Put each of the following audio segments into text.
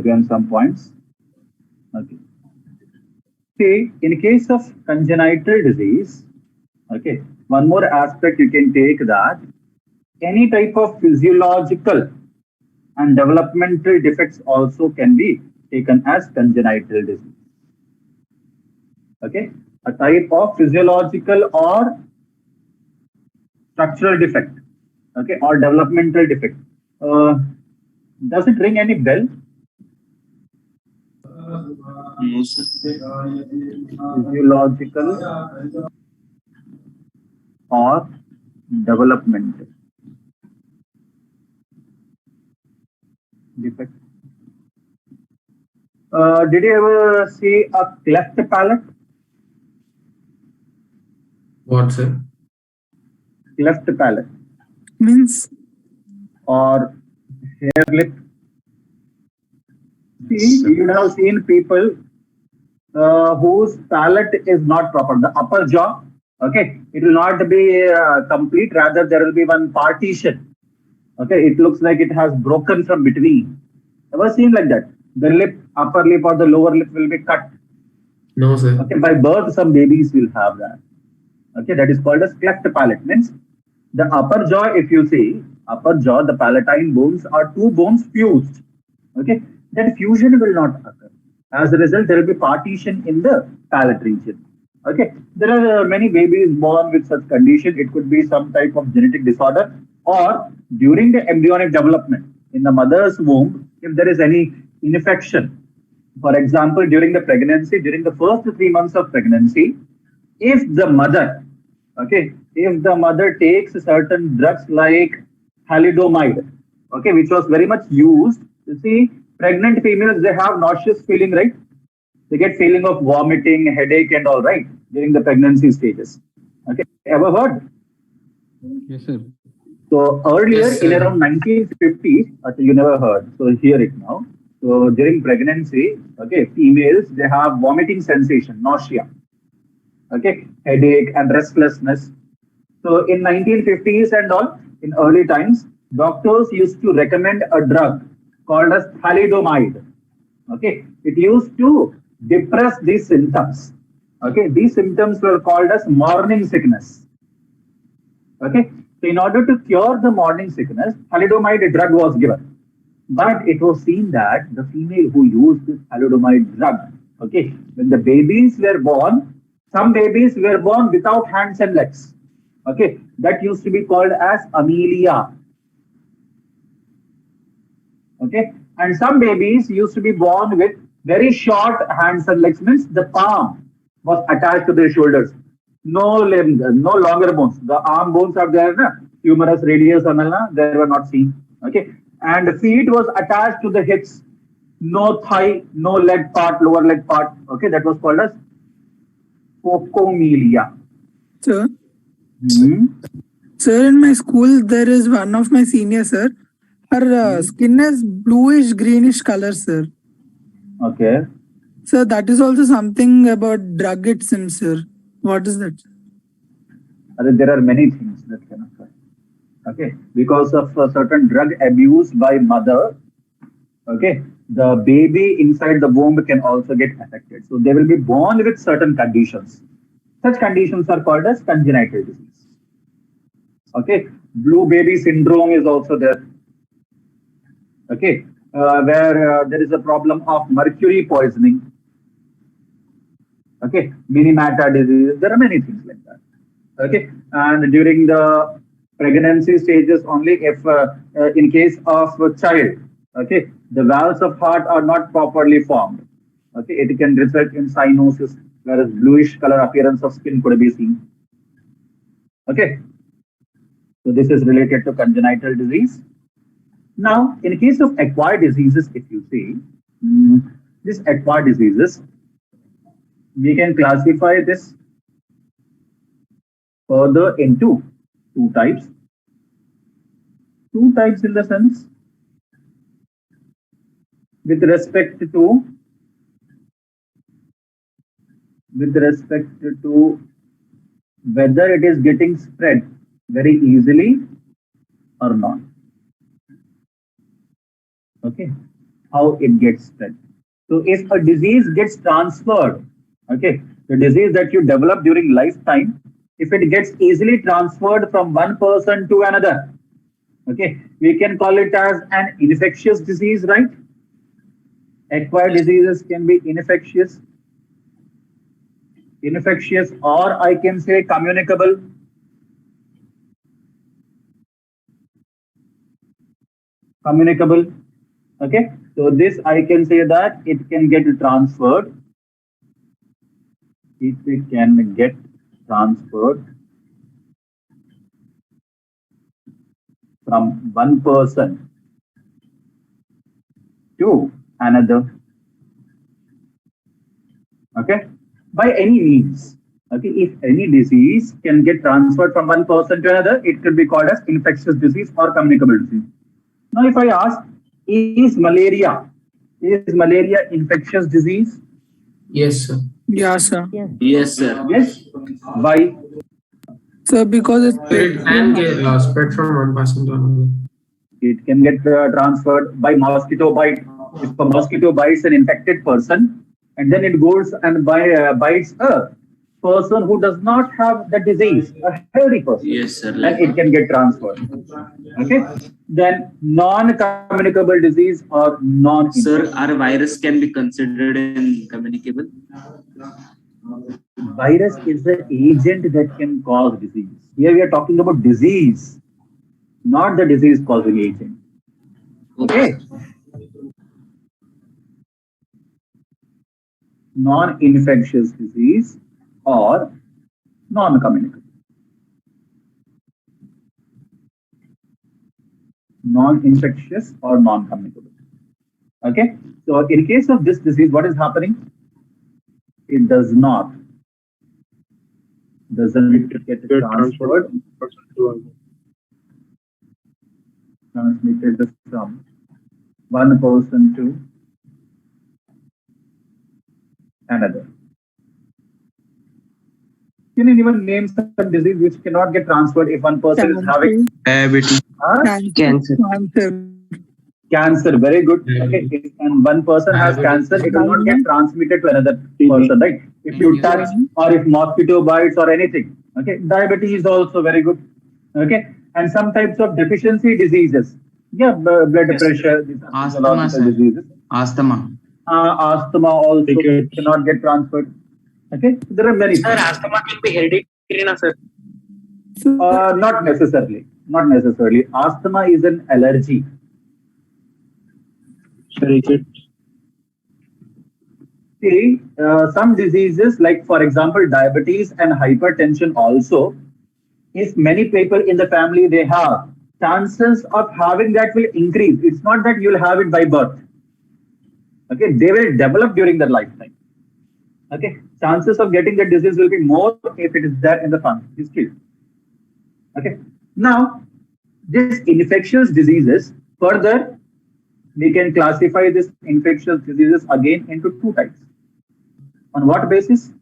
given some points. Okay. See, in case of congenital disease, okay, one more aspect you can take that any type of physiological and developmental defects also can be taken as congenital disease. Okay, a type of physiological or structural defect, okay, or developmental defect. Does it ring any bell? No, sir. Physiological or developmental defect. Did you ever see a cleft palate? What, sir? Cleft palate Means or hair lip. See, you would have seen people whose palate is not proper. The upper jaw, okay, it will not be complete. Rather, there will be one partition. Okay, it looks like it has broken from between. Ever seen like that? The lip, upper lip or the lower lip will be cut. No, sir. Okay, by birth, some babies will have that. Okay, that is called as cleft palate. Means the upper jaw, if you see, upper jaw, the palatine bones are two bones fused. Okay, that fusion will not occur. As a result, there will be partition in the palate region. Okay, there are many babies born with such condition. It could be some type of genetic disorder or during the embryonic development in the mother's womb, if there is any infection. For example, during the pregnancy, during the first 3 months of pregnancy, if the mother, okay, if the mother takes certain drugs like thalidomide, okay, which was very much used, you see, pregnant females, they have nauseous feeling, right? They get feeling of vomiting, headache and all, right, during the pregnancy stages. Okay, ever heard? Yes, sir. So earlier Yes, in sir. around 1950s, you never heard. So hear it now. So during pregnancy, okay, females, they have vomiting sensation, nausea, okay, headache and restlessness. So in 1950s and all, in early times, doctors used to recommend a drug called as thalidomide. Okay, it used to depress these symptoms. Okay, these symptoms were called as morning sickness. Okay, so in order to cure the morning sickness, thalidomide drug was given. But it was seen that the female who used this thalidomide drug, okay, when the babies were born, some babies were born without hands and legs. Okay, that used to be called as amelia. Okay, and some babies used to be born with very short hands and legs, means the palm was attached to their shoulders. No limbs, no longer bones. The arm bones are there, na? Humerus, radius, and all, they were not seen. Okay, and the feet was attached to the hips. No thigh, no leg part, lower leg part. Okay, that was called as cocomelia. sir. Hmm. Sir, in my school, there is one of my seniors, sir. Her skin is bluish greenish color, sir. Okay. Sir, that is also something about drug it seems, sir. What is that? There are many things that can occur. Okay, because of a certain drug abuse by mother, okay, the baby inside the womb can also get affected. So they will be born with certain conditions. Such conditions are called as congenital disease. Okay, blue baby syndrome is also there. Okay, where there is a problem of mercury poisoning. Okay, minimata disease. There are many things like that. Okay, and during the pregnancy stages only, if in case of a child, okay, the valves of heart are not properly formed. Okay, it can result in cyanosis, whereas bluish color appearance of skin could be seen. Okay, so this is related to congenital disease. Now, in case of acquired diseases, if you see, these acquired diseases, we can classify this further into two types. Two types in the sense with respect to whether it is getting spread very easily or not. Okay. how it gets spread. So if a disease gets transferred, okay, the disease that you develop during lifetime, if it gets easily transferred from one person to another, okay, we can call it as an infectious disease, right? Acquired diseases can be infectious, or I can say communicable. Communicable. Okay, so this I can say that it can get transferred. It can get transferred from one person to another. Okay, by any means. Okay, if any disease can get transferred from one person to another, it could be called as infectious disease or communicable disease. Now, if I ask, is malaria infectious disease? Yes, sir. Yeah, sir. Yes, sir. Yes. Why? So because it's It can get spread from one person to another. It can get transferred by mosquito bite. If a mosquito bites an infected person, and then it goes and bites a person who does not have the disease, a healthy person, Yes, sir. then it can get transferred. Okay. Then non-communicable disease or Sir, our virus can be considered in communicable. virus is the agent that can cause disease. Here we are talking about disease, not the disease causing agent. Okay. Non-infectious disease or non-communicable. Non-infectious or non-communicable. Okay. So in case of this disease, what is happening? It doesn't get transferred, transmitted from one person to another. Can anyone name some disease which cannot get transferred if one person is having Diabetes. cancer. cancer? Very good. Okay. And one person has cancer, it will not get transmitted to another person, right? If you touch or if mosquito bites or anything. Okay. Diabetes is also very good. Okay. And some types of deficiency diseases. Yeah, blood pressure, these are physiological diseases. Asthma. Asthma also cannot get transferred. Okay, there are many. Sir, asthma can be hereditary, sir. Not necessarily. Not necessarily. Asthma is an allergy. See, some diseases like, for example, diabetes and hypertension also, if many people in the family they have, chances of having that will increase. It's not that you'll have it by birth. Okay, they will develop during their lifetime. Okay, chances of getting the disease will be more if it is there in the family history. Okay, now this infectious diseases, further we can classify this infectious diseases again into two types. On what basis?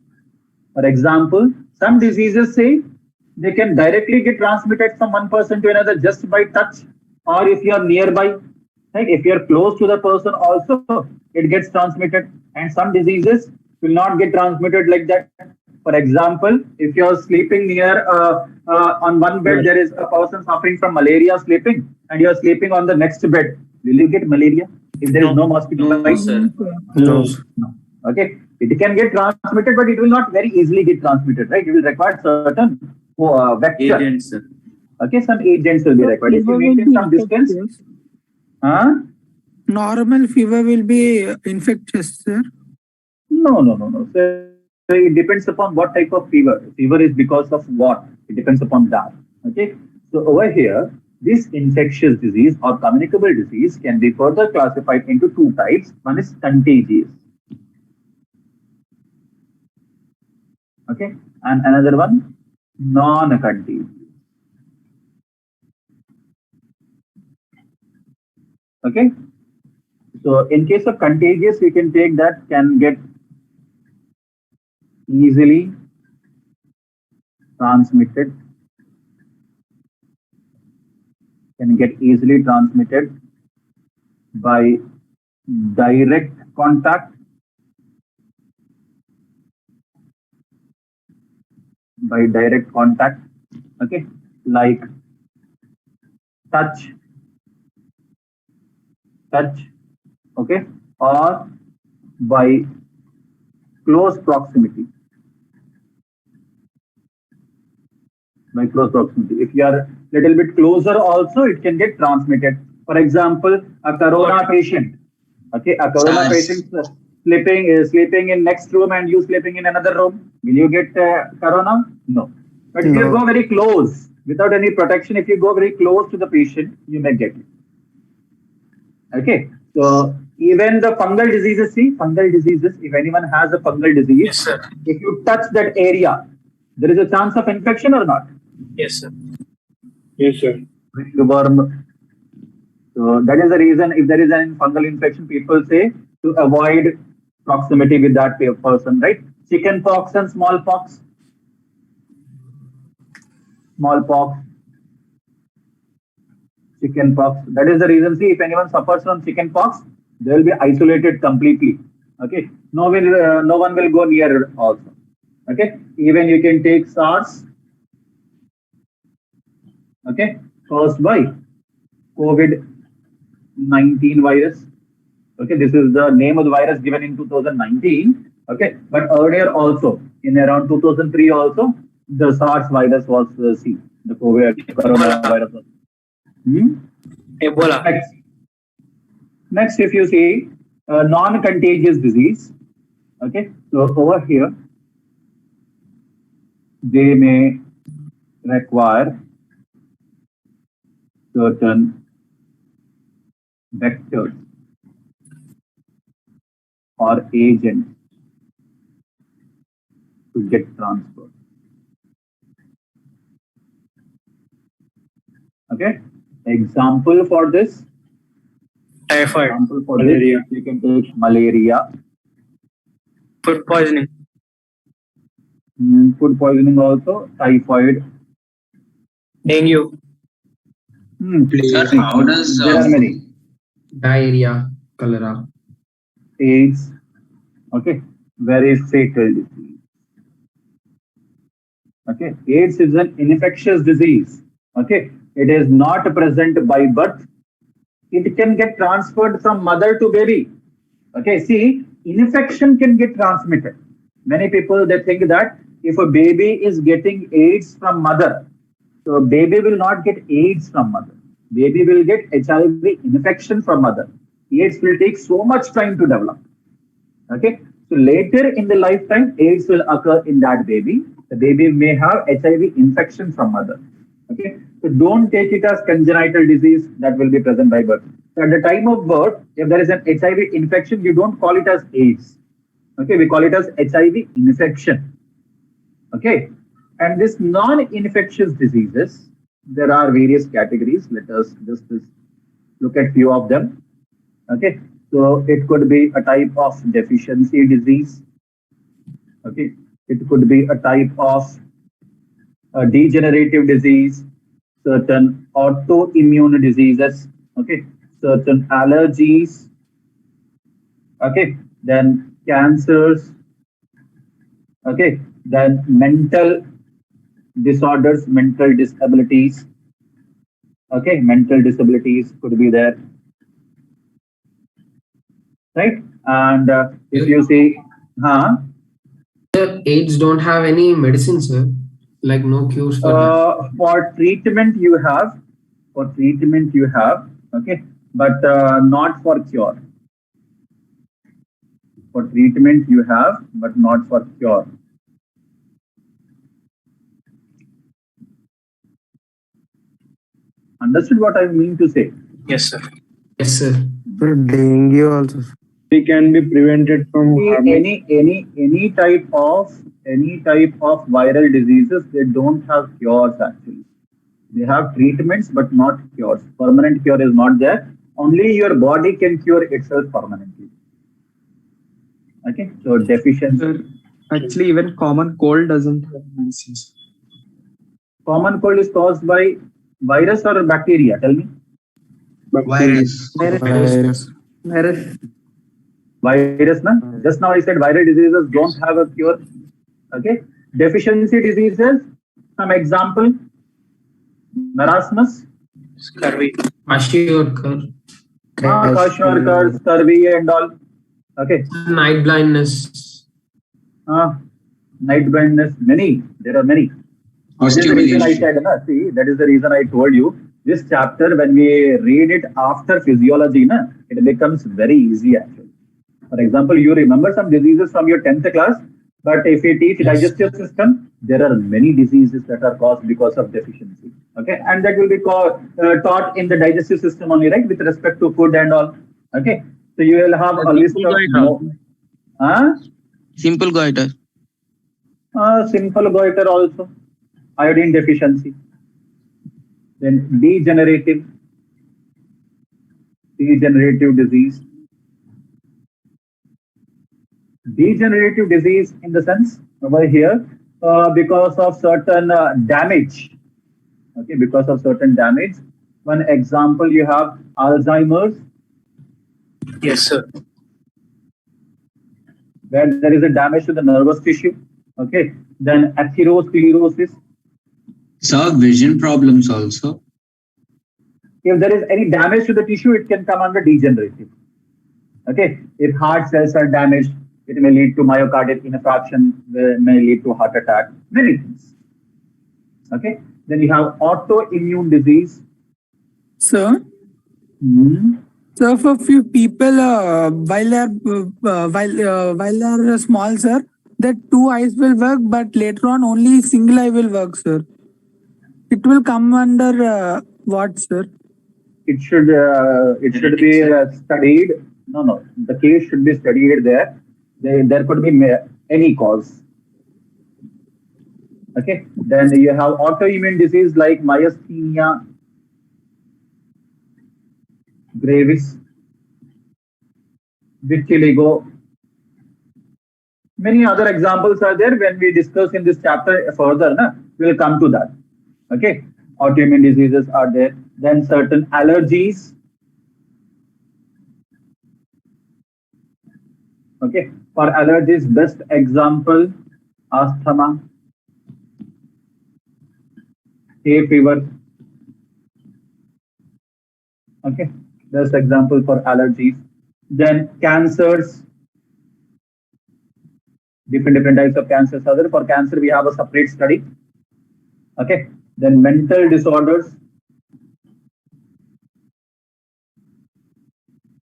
For example, some diseases say they can directly get transmitted from one person to another just by touch, or if you are nearby, right? If you are close to the person also, it gets transmitted. And some diseases will not get transmitted like that. For example, if you are sleeping near on one bed, there is a person suffering from malaria sleeping, and you are sleeping on the next bed. Will you get malaria if there is no mosquito bite? No. Okay, it can get transmitted, but it will not very easily get transmitted, right? It will require certain vector. Agents, sir. Okay, some agents will be required. If you maintain some distance, Normal fever will be infectious, sir. No. So it depends upon what type of fever. Fever is because of what? It depends upon that. Okay. So over here, this infectious disease or communicable disease can be further classified into two types. One is contagious. Okay. And another one, non-contagious. Okay. So in case of contagious, we can take that can get easily transmitted, by direct contact, by direct contact, okay, like touch, okay, or by close proximity. By close proximity. If you are little bit closer also, it can get transmitted. For example, a corona patient, okay, a corona patient sleeping in next room and you sleeping in another room, will you get corona? No. But if you go very close, without any protection, if you go very close to the patient, you may get it. Okay, so even the fungal diseases, if anyone has a fungal disease, Yes, sir. if you touch that area, there is a chance of infection or not? Yes, sir. Yes, sir. Ringworm. So that is the reason if there is an fungal infection, people say to avoid proximity with that person, right? Chicken pox and smallpox. Chicken pox. That is the reason. See, if anyone suffers from chicken pox, they will be isolated completely. Okay, no one will go near also. Okay, even you can take SARS. Okay, caused by COVID-19 virus. Okay, this is the name of the virus given in 2019. Okay, but earlier also in around 2003 also the SARS virus was seen. The coronavirus. Ebola. Next, if you see non-contagious disease, okay, so over here they may require certain vectors or agents to get transferred. Okay, example for this. Typhoid. Example for malaria. This, you can take malaria. Food poisoning. Food poisoning also. Typhoid. Dengue. Sir, how does There are many. Diarrhea, cholera. AIDS. Okay, very fatal disease. Okay, AIDS is an infectious disease. Okay, it is not present by birth. It can get transferred from mother to baby. Okay, see, infection can get transmitted. Many people, they think that if a baby is getting AIDS from mother, so baby will not get AIDS from mother. Baby will get HIV infection from mother. AIDS will take so much time to develop. Okay, so later in the lifetime, AIDS will occur in that baby. The baby may have HIV infection from mother. Okay, so don't take it as congenital disease that will be present by birth. So at the time of birth, if there is an HIV infection, you don't call it as AIDS. Okay, we call it as HIV infection. Okay, and this non-infectious diseases, there are various categories. Let us just look at few of them. Okay, so it could be a type of deficiency disease. Okay, it could be a type of a degenerative disease, certain autoimmune diseases, okay, certain allergies, okay, then cancers, okay, then mental disorders, mental disabilities, okay, mental disabilities could be there, right? And if you see, Sir, AIDS don't have any medicine, sir. Like no cures for that. For treatment you have, okay, but not for cure. For treatment you have, but not for cure. Understood what I mean to say? Yes, sir. Yes, sir. Dengue also. They can be prevented from any type of viral diseases. They don't have cures actually. They have treatments but not cures. Permanent cure is not there. Only your body can cure itself permanently. Okay, so deficiency. Sir, actually, even common cold doesn't have medicines. Common cold is caused by virus or bacteria? Tell me. Virus. Virus. Virus, na? Just now I said viral diseases don't have a cure. Okay. Deficiency diseases, some example, marasmus, Scurvy. Kwashiorkor. kwashiorkor, scurvy and all. Okay. Night blindness. Night blindness, many. There are many. That is the reason I said, na? See, that is the reason I told you. This chapter, when we read it after physiology, na, it becomes very easy actually. For example, you remember some diseases from your 10th class, but if you teach digestive system, there are many diseases that are caused because of deficiency. Okay, and that will be taught in the digestive system only, right, with respect to food and all. Okay, so you will have a list of simple goiter. Simple goiter also, iodine deficiency. Then degenerative disease. Degenerative disease in the sense over here because of certain damage. Okay, because of certain damage. One example, you have Alzheimer's. Yes, sir. Where there is a damage to the nervous tissue. Okay, then atherosclerosis. So vision problems also. If there is any damage to the tissue, it can come under degenerative. Okay, if heart cells are damaged, it may lead to myocardial infarction, may lead to heart attack, many things. Okay, then you have autoimmune disease. Sir? So for few people, while they're small, sir, that two eyes will work, but later on only single eye will work, sir. It will come under what, sir? It should be studied. No, the case should be studied there. There could be any cause. Okay, then you have autoimmune disease like myasthenia gravis, vitiligo. Many other examples are there. When we discuss in this chapter further, we will come to that. Okay, autoimmune diseases are there. Then certain allergies. Okay, for allergies, best example, asthma, hay fever. Okay, best example for allergies. Then cancers, different types of cancers are there. For cancer, we have a separate study. Okay, then mental disorders.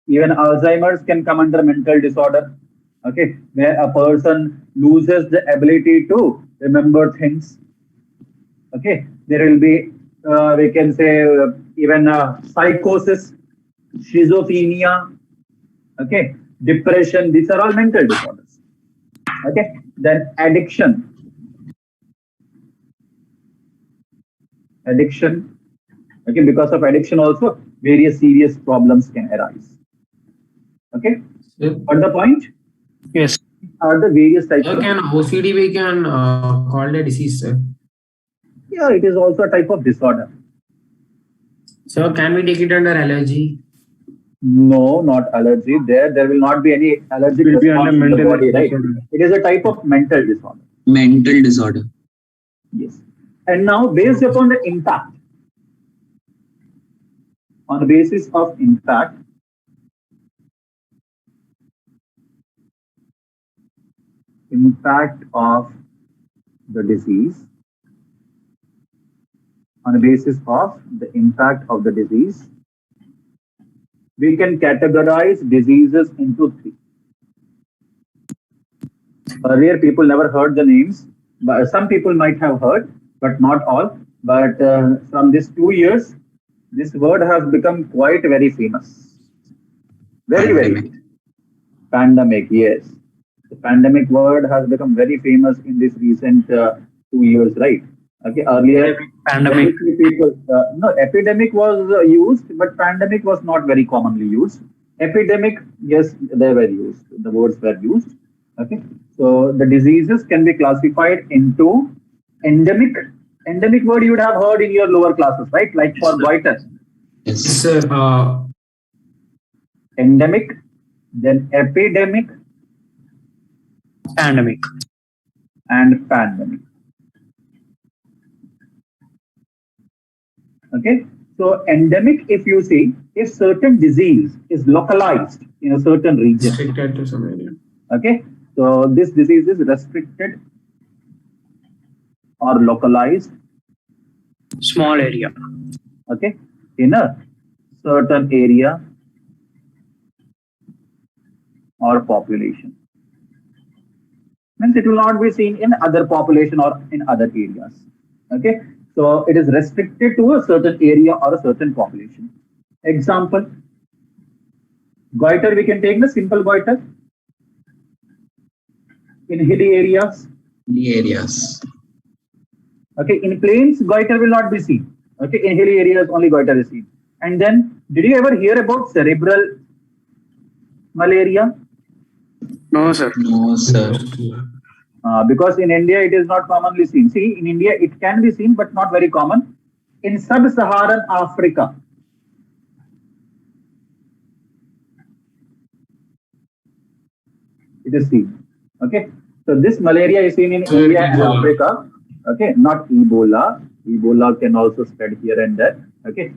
Even Alzheimer's can come under mental disorder. Okay, where a person loses the ability to remember things. Okay, there will be, we can say, even psychosis, schizophrenia, okay, depression. These are all mental disorders. Okay, then addiction. Okay, because of addiction also, various serious problems can arise. Okay, got the point? Yes. Are the various types So can OCD we can call a disease, sir? Yeah, it is also a type of disorder. So can we take it under allergy? No, not allergy. There will not be any allergic Will be response under in the mental body, right? disorder. It is a type of mental disorder. Mental disorder. Yes. And now, based upon the impact, on the basis of impact, of the disease, on the basis of the impact of the disease, we can categorize diseases into three. Earlier, people never heard the names, but some people might have heard, but not all. But from these 2 years, this word has become quite very famous. Very. Pandemic, yes. The pandemic word has become very famous in this recent 2 years, right? Okay, earlier, Pandemic. people, no, epidemic was used, but pandemic was not very commonly used. Epidemic, yes, they were used. The words were used. Okay, so the diseases can be classified into endemic. Endemic word you would have heard in your lower classes, right? Like for Goiter. Yes. Sir, endemic, then epidemic, Pandemic. and pandemic. Okay, so endemic, if you see, if certain disease is localized in a certain region, Restricted to some area. okay, so this disease is restricted or localized, Small area. okay, in a certain area or population. Means it will not be seen in other population or in other areas. Okay, so it is restricted to a certain area or a certain population. Example, goiter, we can take the simple goiter in hilly areas. The areas. Okay, in plains, goiter will not be seen. Okay, in hilly areas, only goiter is seen. And then, did you ever hear about cerebral malaria? No, sir. No, sir. Because in India, it is not commonly seen. See, in India, it can be seen, but not very common. In sub-Saharan Africa, it is seen. Okay, so this malaria is seen in India and Africa. Okay, not Ebola. Ebola can also spread here and there. Okay,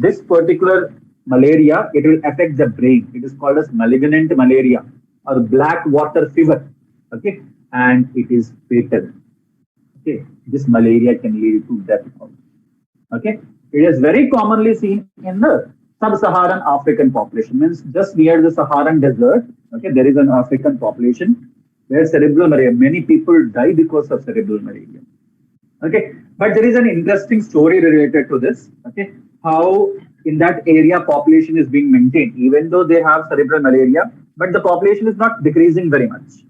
this particular malaria, it will affect the brain. It is called as malignant malaria or black water fever. Okay, and it is fatal. Okay, this malaria can lead to death also. Okay, it is very commonly seen in the sub-Saharan African population, means just near the Saharan desert. Okay, there is an African population where cerebral malaria, many people die because of cerebral malaria. Okay, but there is an interesting story related to this. Okay, how in that area population is being maintained, even though they have cerebral malaria, but the population is not decreasing very much.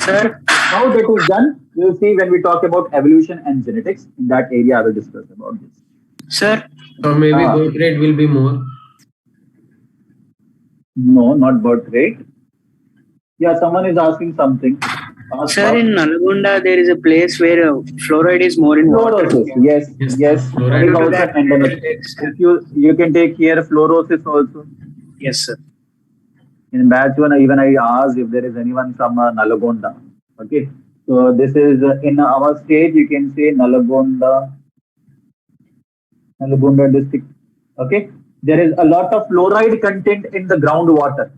Sir, How that is done, we will see when we talk about evolution and genetics. In that area, I will discuss about this. sir, Or maybe Ah. birth rate will be more. No, not birth rate. Yeah, someone is asking something. Ask sir, in Nalgonda, there is a place where fluoride is more in water. fluorosis. Yes, Yes, yes. fluoride That is will also be- endemic. If you can take here fluorosis also. Yes, sir. In batch one, even I asked if there is anyone from Nalgonda. Okay, so this is in our state. You can say Nalgonda district. Okay, there is a lot of fluoride content in the groundwater.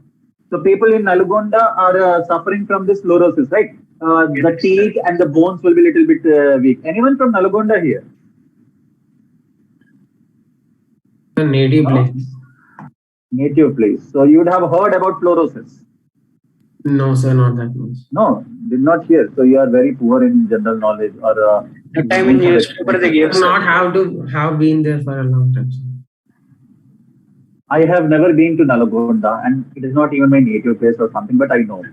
So people in Nalgonda are suffering from this fluorosis, right? The teeth and the bones will be a little bit weak. Anyone from Nalgonda here? The native No? place. Native place. So you would have heard about fluorosis. No, sir, not that much. No, did not hear. So you are very poor in general knowledge or. That time in newspaper they gave, sir. Not have to have been there for a long time. Sir. I have never been to Nalgonda, and it is not even my native place or something, but I know.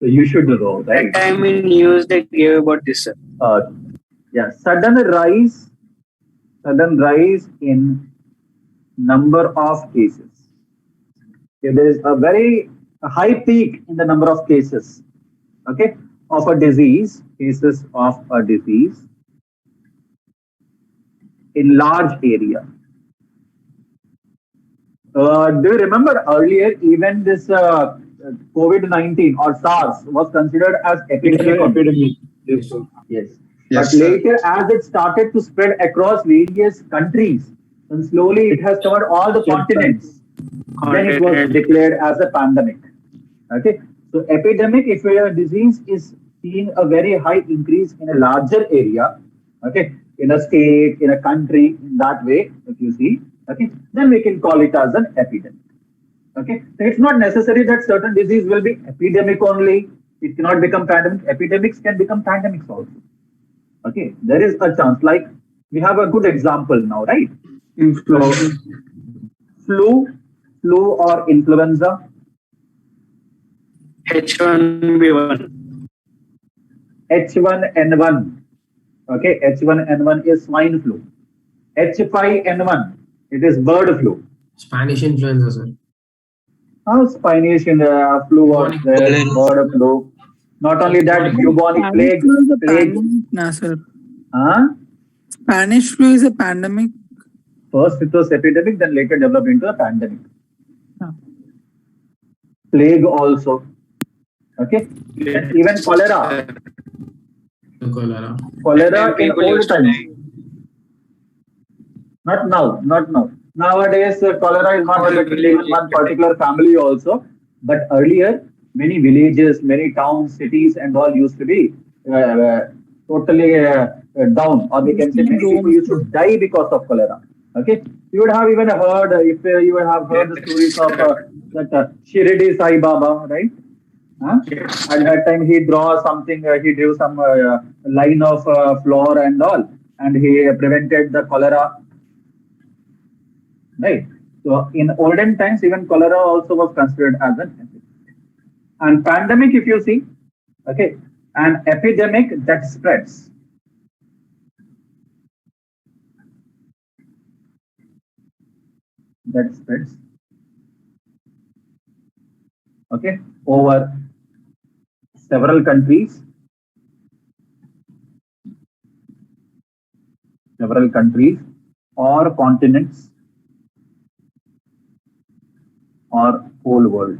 So you should know, right? That time in news they gave about this, sir. Yeah, sudden rise in number of cases. Okay, there is a very high peak in the number of cases. Okay, of a disease, cases of a disease in large area. Do you remember earlier, even this COVID-19 or SARS was considered as epidemic? Epidemic. Yes, sir. Yes. Yes, But sir. later, as it started to spread across various countries, and slowly it has covered all the continents, then it was declared as a pandemic. Okay. So epidemic, if a disease is seeing a very high increase in a larger area, okay, in a state, in a country, in that way, if you see, okay, then we can call it as an epidemic. Okay, so it's not necessary that certain disease will be epidemic only. It cannot become pandemic. Epidemics can become pandemics also. Okay, there is a chance. Like we have a good example now, right? So, flu or influenza. H1B1. H1N1. Okay, H1N1 is swine flu. H5N1, it is bird flu. Spanish influenza, sir. Spanish flu was there, bird flu. Not only that, bubonic plague. Spanish flu is a pandemic, na, sir. Huh? Spanish flu is a pandemic. First it was epidemic, then later developed into a pandemic. Yeah. plague also. Okay, and even cholera. The cholera. Cholera in People old used to times. die. Not now, not now. Nowadays, cholera is not affecting even one particular family also. But earlier, many villages, many towns, cities, and all used to be totally down, or we can say many people used to die because of cholera. Okay, you would have even heard if you would have heard the stories of that Shirdi Sai Baba, right? Huh? At that time, he draw something. He drew some line of floor and all, and he prevented the cholera. Right. So in olden times, even cholera also was considered as an epidemic. And pandemic, if you see, okay, an epidemic that spreads. That spreads. Okay, over several countries, or continents, or whole world.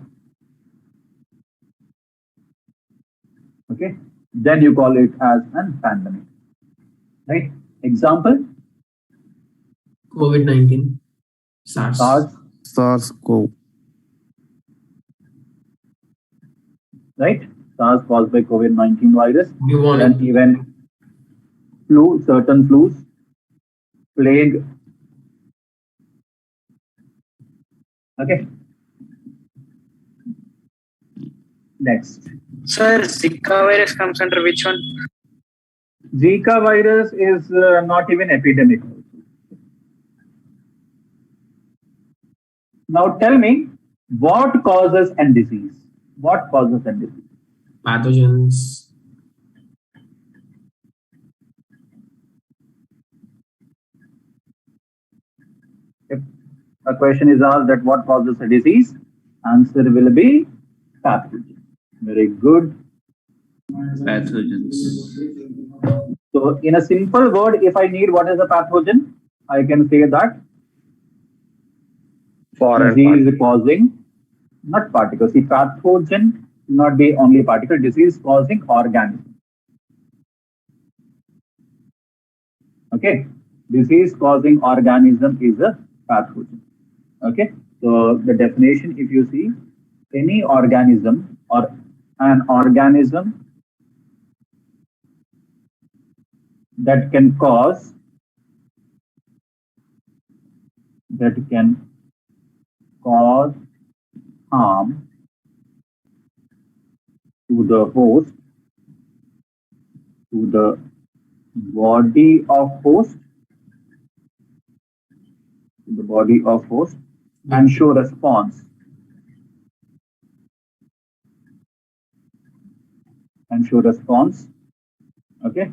Okay, then you call it as an pandemic. Right? Example: COVID-19. SARS. SARS-CoV. Right? SARS caused by COVID-19 virus, Bubonic. and even flu, certain flus, plague. Okay. Next, Sir, Zika virus comes under which one? Zika virus is not even epidemic. Now tell me, what causes N disease? What causes N disease? Pathogens. If a question is asked that what causes a disease, answer will be pathogen. Very good. Pathogens. So in a simple word, if I need what is a pathogen, I can say that disease causing, not particle. See, pathogen not be only particle, disease causing organism. Okay, disease causing organism is a pathogen. Okay, so the definition, if you see, any organism or an organism that can cause harm to the host, to the body of host, and show response. Okay,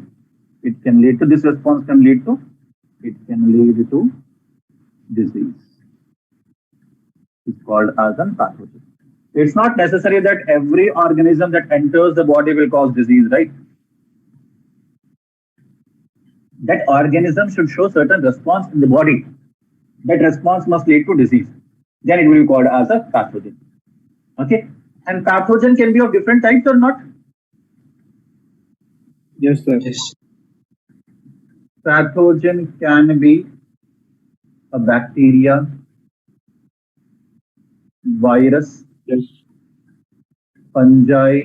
it can lead to, this response can lead to, disease. It's called as a pathogen. It's not necessary that every organism that enters the body will cause disease, right? That organism should show certain response in the body. That response must lead to disease. Then it will be called as a pathogen. Okay, and pathogen can be of different types or not? Yes, sir. Yes. Pathogen can be a bacteria, virus, Yes. fungi,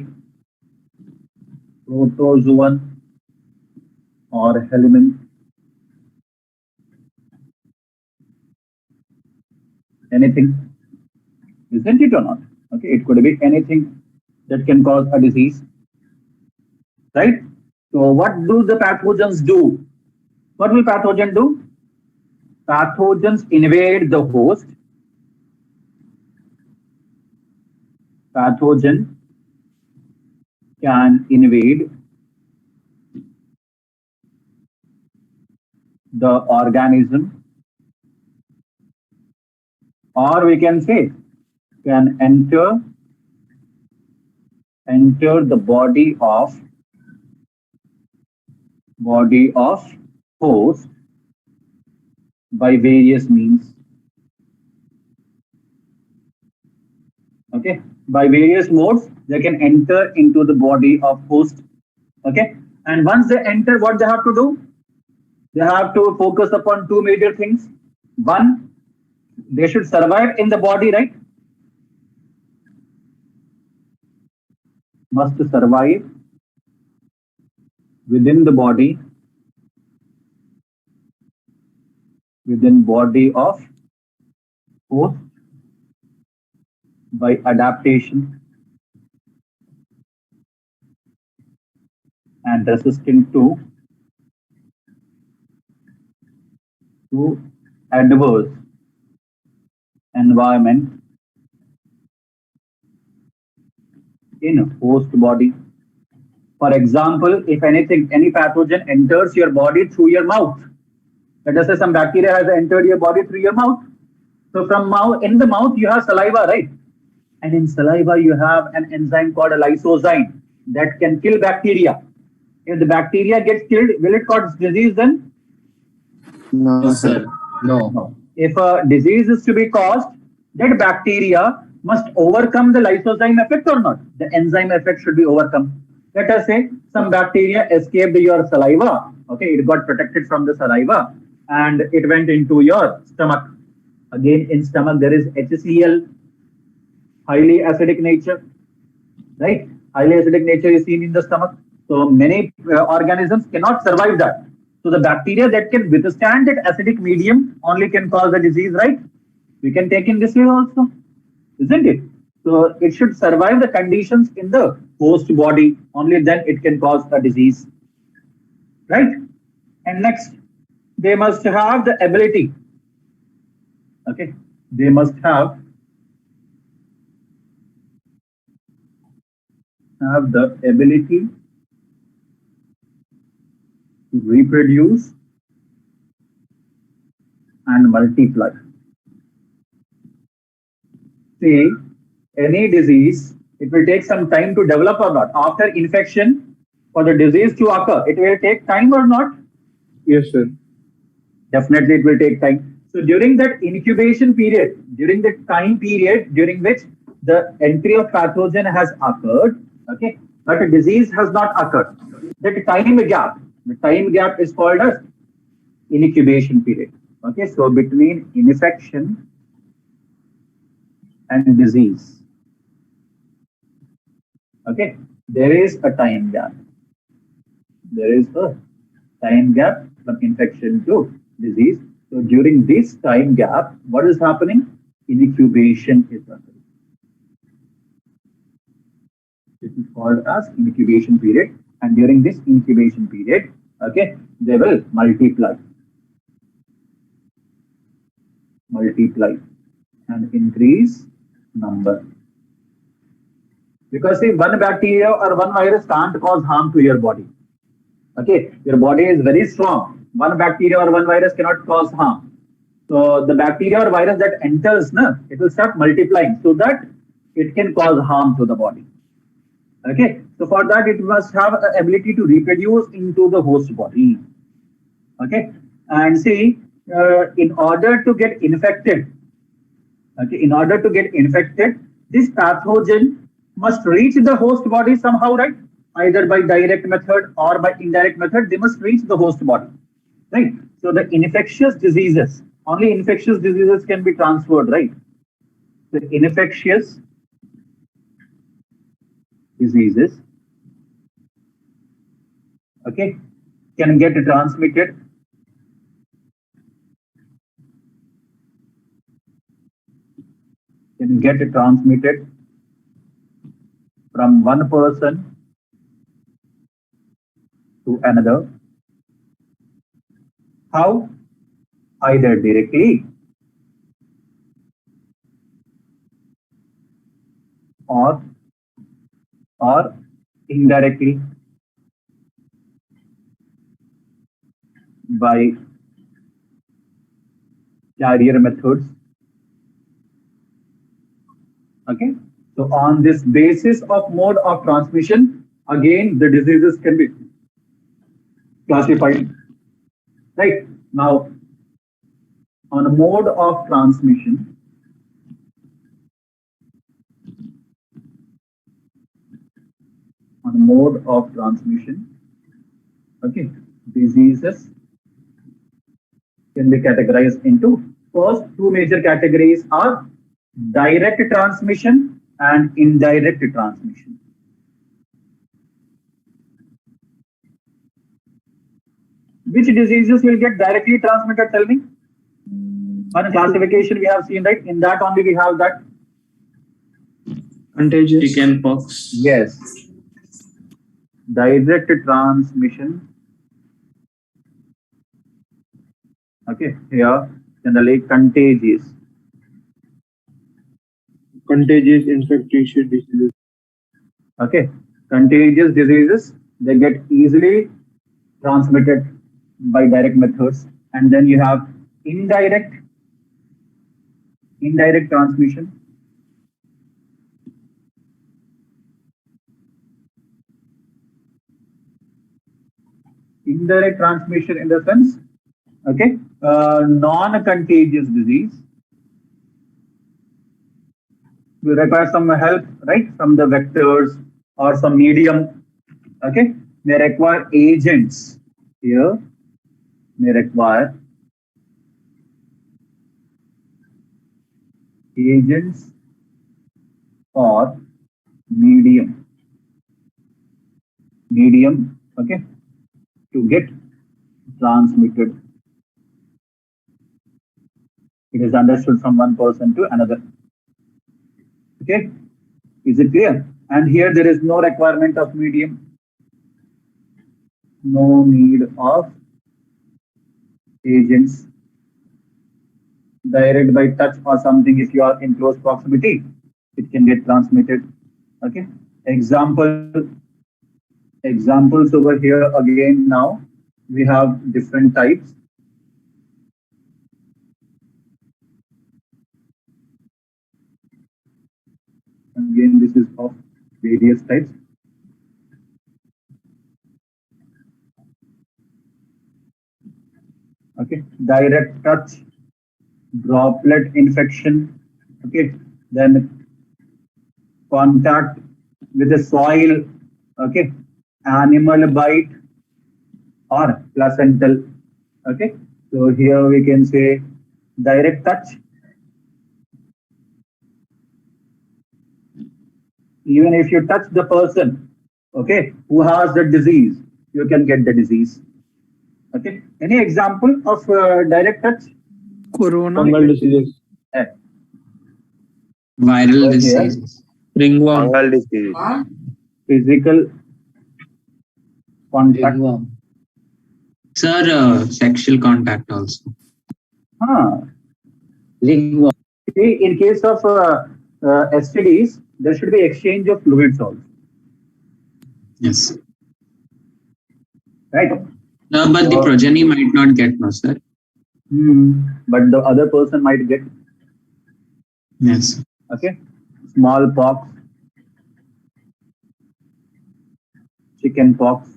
protozoan, or helminth. Anything, isn't it or not? Okay, it could be anything that can cause a disease, right? So what do the pathogens do? What will pathogen do? Pathogens invade the host. Pathogen can invade the organism, or we can say can enter the body of host by various means. Okay, by various modes, they can enter into the body of host. Okay, and once they enter, what they have to do? They have to focus upon two major things. One, they should survive in the body, right? Must survive within the body, within body of host by adaptation and resistant to adverse environment in host body. For example, if anything, any pathogen enters your body through your mouth. Let us say some bacteria has entered your body through your mouth. So from mouth, in the mouth you have saliva, right? And in saliva you have an enzyme called a lysozyme that can kill bacteria. If the bacteria gets killed, will it cause disease then? No, sir. No. If a disease is to be caused, that bacteria must overcome the lysozyme effect or not. The enzyme effect should be overcome. Let us say some bacteria escaped your saliva. Okay, it got protected from the saliva and it went into your stomach. Again, in stomach there is HCl, highly acidic nature, right? Highly acidic nature is seen in the stomach. So many organisms cannot survive that. So the bacteria that can withstand that acidic medium only can cause a disease, right? We can take in this way also, isn't it? So it should survive the conditions in the host body, only then it can cause a disease, right? And next, they must have the ability, okay? They must have the ability to reproduce and multiply. See, any disease, it will take some time to develop or not. After infection, for the disease to occur, it will take time or not? Yes, sir. Definitely it will take time. So during that incubation period, during the time period during which the entry of pathogen has occurred, okay, but a disease has not occurred, that the time gap is called as incubation period. Okay, so between infection and disease, okay, there is a time gap. There is a time gap from infection to disease. So during this time gap, what is happening? Incubation is happening. This is called as incubation period. And during this incubation period, okay, they will multiply and increase number. Because see, one bacteria or one virus can't cause harm to your body. Okay, your body is very strong. One bacteria or one virus cannot cause harm. So the bacteria or virus that enters, it will start multiplying so that it can cause harm to the body. Okay, so for that it must have the ability to reproduce into the host body. Okay, and see, in order to get infected, this pathogen must reach the host body somehow, right? Either by direct method or by indirect method, they must reach the host body, right? So the infectious diseases, only infectious diseases can be transferred, right? The infectious diseases, okay, can get transmitted from one person to another. How? Either directly or indirectly by carrier methods. Okay. So on this basis of mode of transmission, again the diseases can be classified. Right. Now, on a mode of transmission, mode of transmission. Okay, diseases can be categorized into first two major categories are direct transmission and indirect transmission. Which diseases will get directly transmitted? Tell me. One classification we have seen, right? In that only we have that. Contagious. Chicken pox. Yes. Direct transmission. Okay, here generally contagious. Contagious infectious diseases. Okay, contagious diseases, they get easily transmitted by direct methods. And then you have indirect transmission. Indirect transmission in the sense, okay, non-contagious disease. We require some help, right, from the vectors or some medium. Okay, may require agents here, may require agents or medium, okay, to get transmitted. It is understood from one person to another. Okay, is it clear? And here there is no requirement of medium, no need of agents. Direct by touch or something, if you are in close proximity, it can get transmitted. Okay, examples over here again. Now we have different types. Again, this is of various types. Okay, direct touch, droplet infection. Okay, then contact with the soil. Okay, animal bite or placental. Okay, so here we can say direct touch. Even if you touch the person, okay, who has the disease, you can get the disease. Okay, any example of direct touch? Corona. Fungal diseases. Viral Okay. disease. Ringworm. Fungal disease. Physical contact. Sir, sexual contact also. See, in case of STDs, there should be exchange of fluids also. Yes. Right? But the progeny might not get, no, sir. But the other person might get. Yes. Okay. Smallpox, chickenpox.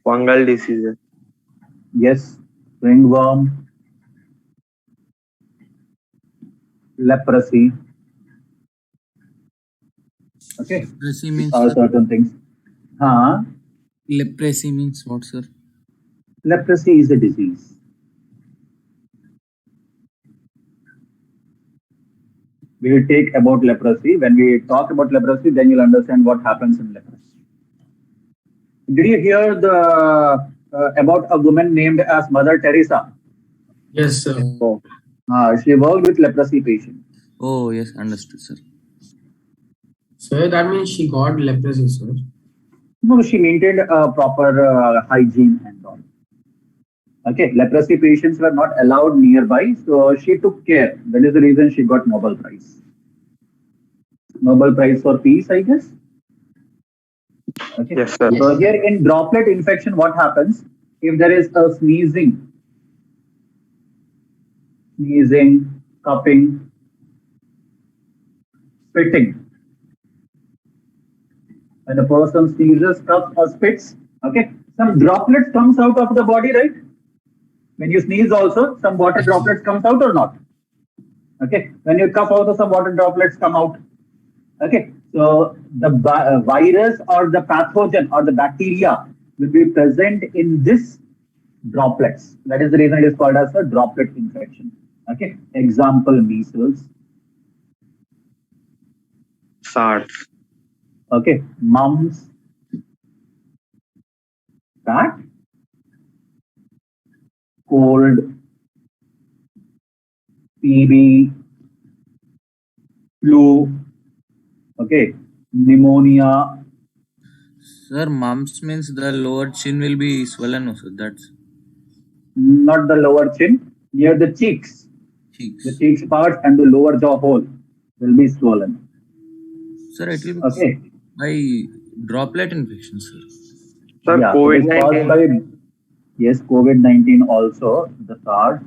Fungal diseases. Yes. Ringworm. Leprosy. Okay. Leprosy means Are certain things. leprosy means what, sir? Leprosy is a disease. We will take about leprosy. When we talk about leprosy, then you'll understand what happens in leprosy. Did you hear the about a woman named as Mother Teresa? Yes, sir. She worked with leprosy patients. Oh, yes, understood, sir. So that means she got leprosy, sir. No, she maintained a proper hygiene and all. Okay, leprosy patients were not allowed nearby, so she took care. That is the reason she got Nobel Prize. Nobel Prize for Peace, I guess. Okay. Yes, sir. So here in droplet infection, what happens if there is a sneezing, coughing, spitting? When a person sneezes, coughs, or spits, okay, some droplets comes out of the body, right? When you sneeze, also some water droplets comes out or not? Okay. When you cough, also some water droplets come out. Okay. So the virus or the pathogen or the bacteria will be present in this droplets. That is the reason it is called as a droplet infection. Okay. Example: measles. SARS. Okay. Mumps. That. Cold. TB. Flu. Okay. Pneumonia. Sir, mumps means the lower chin will be swollen also. That's Not the lower chin, near the cheeks. cheeks. The cheeks part and the lower jaw hole will be swollen. Sir, it will be Okay. by droplet infection, sir. Sir, Yeah, it is caused COVID-19. by, yes, COVID-19 also, the SARS.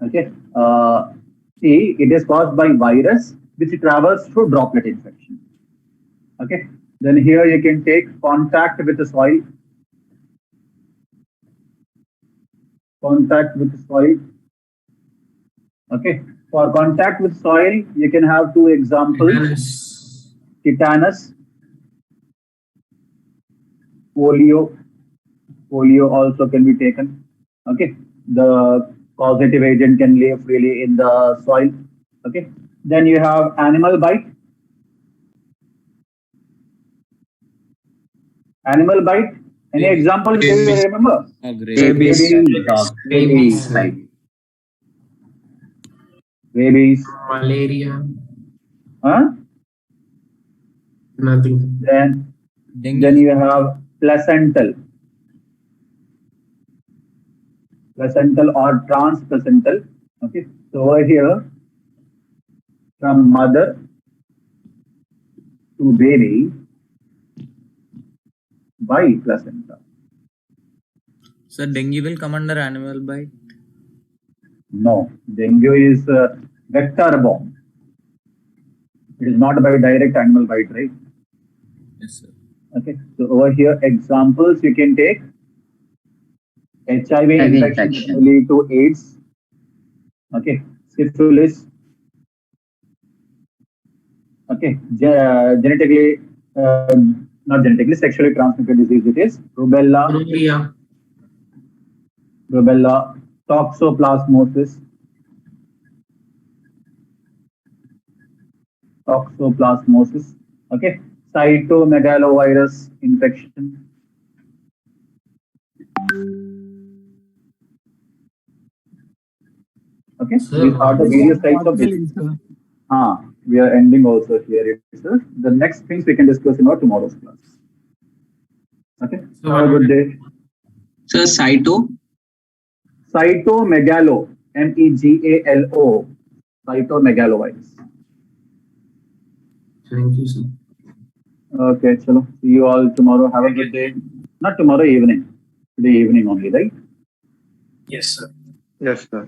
Okay. See, it is caused by virus which travels through droplet infection. Okay. Then here you can take contact with the soil. Contact with soil. Okay. For contact with soil, you can have two examples. Tetanus. Polio. Polio also can be taken. Okay. The causative agent can live freely in the soil. Okay. Then you have animal bite. Animal bite. Any examples do you remember? Rabies. Rabies. Right. Rabies. Malaria. Huh? Nothing. Then Dengue. you have placental. Placental or transplacental. Okay. So over here, from mother to baby by placenta. Sir, dengue will come under animal bite. No, dengue is vector borne. It is not by direct animal bite, right? Yes, sir. Okay. So over here, examples you can take. HIV infection will lead to AIDS. Okay. Syphilis. Okay. Genetically, not genetically, sexually transmitted disease it is. Rubella. Malaria. Rubella. Toxoplasmosis. Toxoplasmosis. Okay. Cytomegalovirus infection. Okay. Sir, These are the various types of disease. We are ending also here itself. The next things we can discuss in our tomorrow's class. Okay. Have a good day. Sir, Cytomegalo. MEGALO. Cytomegalovirus. Thank you, sir. Okay, chalo. See you all tomorrow. Have a good day. Not tomorrow evening. Today evening only, right? Yes, sir. Yes, sir.